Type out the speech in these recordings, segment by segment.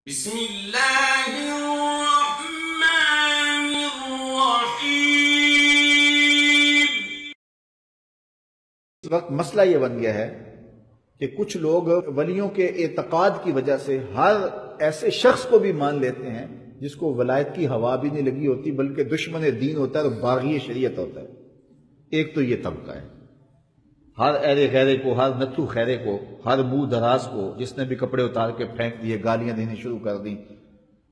بسم اللہ الرحمن الرحیم۔ اس وقت مسئلہ یہ بن گیا ہے کہ کچھ لوگ ولیوں کے اعتقاد کی وجہ سے ہر ایسے شخص کو بھی مان لیتے ہیں جس کو ولایت کی ہوا بھی نہیں لگی ہوتی بلکہ دشمن دین ہوتا ہے اور باغی شریعت ہوتا ہے۔ ایک تو یہ طبقہ ہے، ہر ایرے غیرے کو، ہر نتھو خیرے کو، ہر منہ دراز کو جس نے بھی کپڑے اتار کے پھینک دیے، گالیاں دینی شروع کر دیں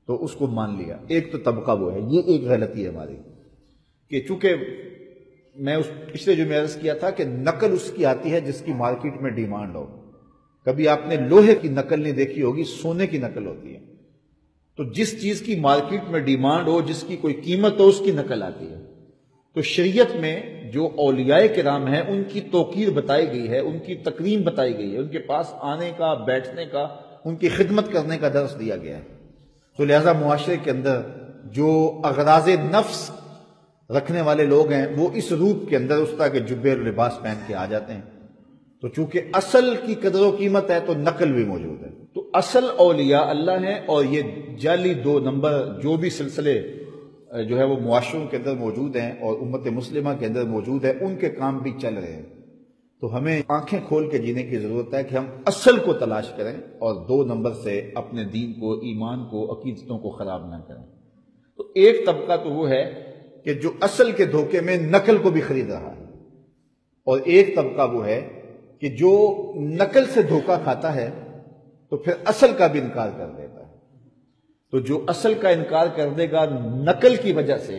تو اس کو مان لیا۔ ایک تو طبقہ وہ ہے۔ یہ ایک غلطی ہے ہماری کہ چونکہ میں اس پچھلے جو میں عرض کیا تھا کہ نقل اس کی آتی ہے جس کی مارکیٹ میں ڈیمانڈ ہو۔ کبھی آپ نے لوہے کی نقل نہیں دیکھی ہوگی، سونے کی نقل ہوتی ہے۔ تو جس چیز کی مارکیٹ میں ڈیمانڈ ہو، جس کی کوئی قیمت ہو، اس کی نقل آتی ہے۔ تو شریعت میں جو اولیاء کرام ہیں ان کی توقیر بتائی گئی ہے، ان کی تکریم بتائی گئی ہے، ان کے پاس آنے کا، بیٹھنے کا، ان کی خدمت کرنے کا درس دیا گیا ہے۔ تو لہذا معاشرے کے اندر جو اغراض نفس رکھنے والے لوگ ہیں وہ اس روپ کے اندر اس طرح کے جبے اور لباس پہن کے آ جاتے ہیں۔ تو چونکہ اصل کی قدر و قیمت ہے تو نقل بھی موجود ہے۔ تو اصل اولیاء اللہ ہیں، اور یہ جعلی دو نمبر جو بھی سلسلے جو ہے وہ معاشروں کے اندر موجود ہیں اور امت مسلمہ کے اندر موجود ہے، ان کے کام بھی چل رہے ہیں۔ تو ہمیں آنکھیں کھول کے جینے کی ضرورت ہے کہ ہم اصل کو تلاش کریں اور دو نمبر سے اپنے دین کو، ایمان کو، عقیدتوں کو خراب نہ کریں۔ تو ایک طبقہ تو وہ ہے کہ جو اصل کے دھوکے میں نقل کو بھی خرید رہا ہے، اور ایک طبقہ وہ ہے کہ جو نقل سے دھوکہ کھاتا ہے تو پھر اصل کا بھی انکار کر دیتا ہے۔ تو جو اصل کا انکار کر دے گا نقل کی وجہ سے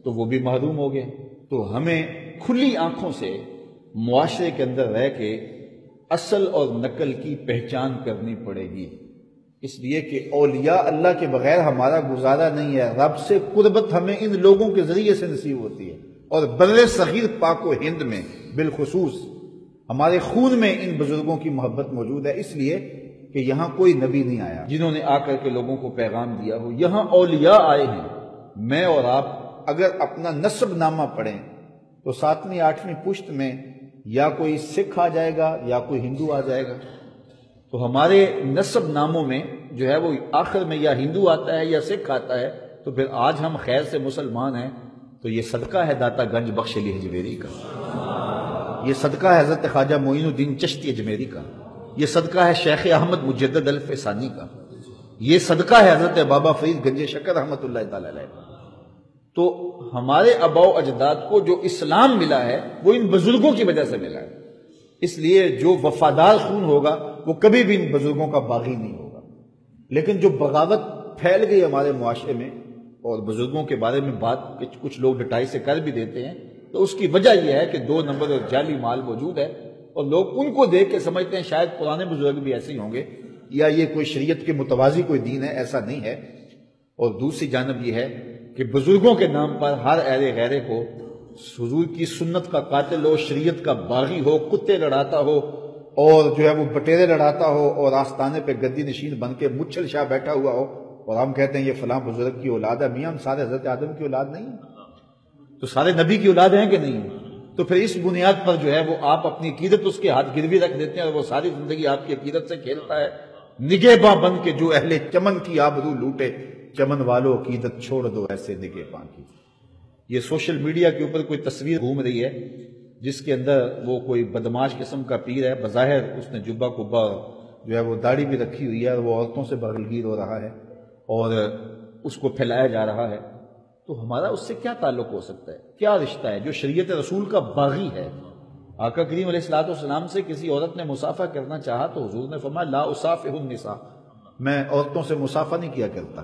تو وہ بھی محروم ہو گئے۔ تو ہمیں کھلی آنکھوں سے معاشرے کے اندر رہ کے اصل اور نقل کی پہچان کرنی پڑے گی، اس لیے کہ اولیاء اللہ کے بغیر ہمارا گزارا نہیں ہے۔ رب سے قربت ہمیں ان لوگوں کے ذریعے سے نصیب ہوتی ہے، اور بر صغیر پاک و ہند میں بالخصوص ہمارے خون میں ان بزرگوں کی محبت موجود ہے، اس لیے کہ یہاں کوئی نبی نہیں آیا جنہوں نے آ کر کے لوگوں کو پیغام دیا ہو۔ یہاں اولیاء آئے ہیں۔ میں اور آپ اگر اپنا نسب نامہ پڑھیں تو 7ویں 8ویں پشت میں یا کوئی سکھ آ جائے گا یا کوئی ہندو آ جائے گا۔ تو ہمارے نسب ناموں میں جو ہے وہ آخر میں یا ہندو آتا ہے یا سکھ آتا ہے۔ تو پھر آج ہم خیر سے مسلمان ہیں تو یہ صدقہ ہے داتا گنج بخش علی حجویری کا، یہ صدقہ ہے حضرت خواجہ معین الدین چشتی اجمیری کا، یہ صدقہ ہے شیخ احمد مجدد الفسانی کا، یہ صدقہ ہے حضرت بابا فرید گنج شکر رحمۃ اللہ تعالی علیہ کا۔ تو ہمارے آباء و اجداد کو جو اسلام ملا ہے وہ ان بزرگوں کی وجہ سے ملا ہے، اس لیے جو وفادار خون ہوگا وہ کبھی بھی ان بزرگوں کا باغی نہیں ہوگا۔ لیکن جو بغاوت پھیل گئی ہمارے معاشرے میں اور بزرگوں کے بارے میں بات کچھ لوگ ڈٹائی سے کر بھی دیتے ہیں، تو اس کی وجہ یہ ہے کہ 2 نمبر اور جعلی مال موجود ہے، اور لوگ ان کو دیکھ کے سمجھتے ہیں شاید پرانے بزرگ بھی ایسے ہی ہوں گے، یا یہ کوئی شریعت کے متوازی کوئی دین ہے۔ ایسا نہیں ہے۔ اور دوسری جانب یہ ہے کہ بزرگوں کے نام پر ہر ایرے غیرے کو حضور کی سنت کا قاتل ہو، شریعت کا باغی ہو، کتے لڑاتا ہو اور جو ہے وہ بٹیرے لڑاتا ہو، اور آستانے پہ گدی نشین بن کے مچھل شاہ بیٹھا ہوا ہو، اور ہم کہتے ہیں یہ فلاں بزرگ کی اولاد ہے۔ میاں ہم سارے حضرت آدم کی اولاد نہیں ہیں؟ تو سارے نبی کی اولاد ہیں کہ نہیں؟ تو پھر اس بنیاد پر جو ہے وہ آپ اپنی عقیدت اس کے ہاتھ گروی رکھ دیتے ہیں، اور وہ ساری زندگی آپ کی عقیدت سے کھیلتا ہے۔ نگہباں بن کے جو اہل چمن کی آبرو لوٹے، چمن والو عقیدت چھوڑ دو ایسے نگہباں کی۔ یہ سوشل میڈیا کے اوپر کوئی تصویر گھوم رہی ہے جس کے اندر وہ کوئی بدماش قسم کا پیر ہے، بظاہر اس نے جبہ کبا جو ہے وہ داڑھی بھی رکھی ہوئی ہے، اور وہ عورتوں سے بغلگیر ہو رہا ہے اور اس کو پھیلایا جا رہا ہے۔ تو ہمارا اس سے کیا تعلق ہو سکتا ہے؟ کیا رشتہ ہے؟ جو شریعت رسول کا باغی ہے، آقا کریم علیہ السلام سے کسی عورت نے مصافحہ کرنا چاہا تو حضور نے فرمایا لا اصافح النساء، میں عورتوں سے مصافحہ نہیں کیا کرتا۔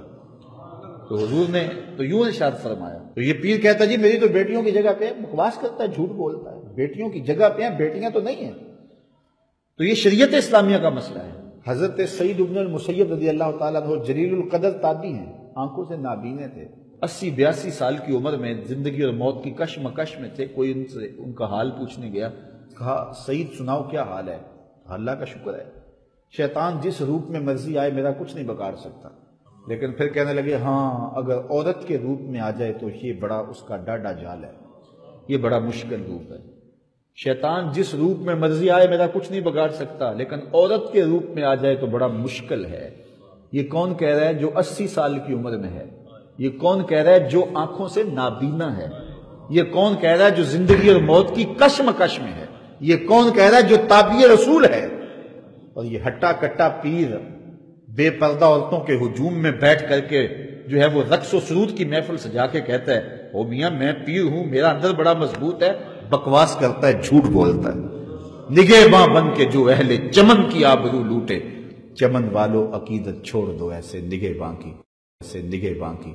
تو حضور نے تو یوں ارشاد فرمایا۔ تو یہ پیر کہتا جی میری تو بیٹیوں کی جگہ پہ ہے، بکواس کرتا ہے، جھوٹ بولتا ہے، بیٹیوں کی جگہ پہ ہیں، بیٹیاں تو نہیں ہیں۔ تو یہ شریعت اسلامیہ کا مسئلہ ہے۔ حضرت سعید بن المسیب رضی اللہ تعالیٰ عنہ جلیل القدر تابعی ہیں، آنکھوں سے نابینے تھے، 80-82 سال کی عمر میں زندگی اور موت کی کشمکش میں تھے۔ کوئی ان کا حال پوچھنے گیا، کہا سعید سناؤ کیا حال ہے؟ اللہ کا شکر ہے، شیطان جس روپ میں مرضی آئے میرا کچھ نہیں بگاڑ سکتا۔ لیکن پھر کہنے لگے ہاں اگر عورت کے روپ میں آ جائے تو یہ بڑا اس کا ڈاڈا جال ہے، یہ بڑا مشکل روپ ہے۔ شیطان جس روپ میں مرضی آئے میرا کچھ نہیں بگاڑ سکتا، لیکن عورت کے روپ میں آ جائے تو بڑا مشکل ہے، یہ کون کہہ رہا ہے جو 80 سال کی عمر میں ہے؟ یہ کون کہہ رہا ہے جو آنکھوں سے نابینا ہے؟ یہ کون کہہ رہا ہے جو زندگی اور موت کی کشمکش میں ہے؟ یہ کون کہہ رہا ہے جو تابع رسول ہے؟ اور یہ ہٹا کٹا پیر بے پردہ عورتوں کے ہجوم میں بیٹھ کر کے جو ہے وہ رقص و سرود کی محفل سجا کے کہتا ہے او میاں میں پیر ہوں، میرا اندر بڑا مضبوط ہے، بکواس کرتا ہے، جھوٹ بولتا ہے۔ نگہباں بن کے جو اہل چمن کی آبرو لوٹے، چمن والو عقیدت چھوڑ دو ایسے نگہباں کی، ایسے نگہباں کی۔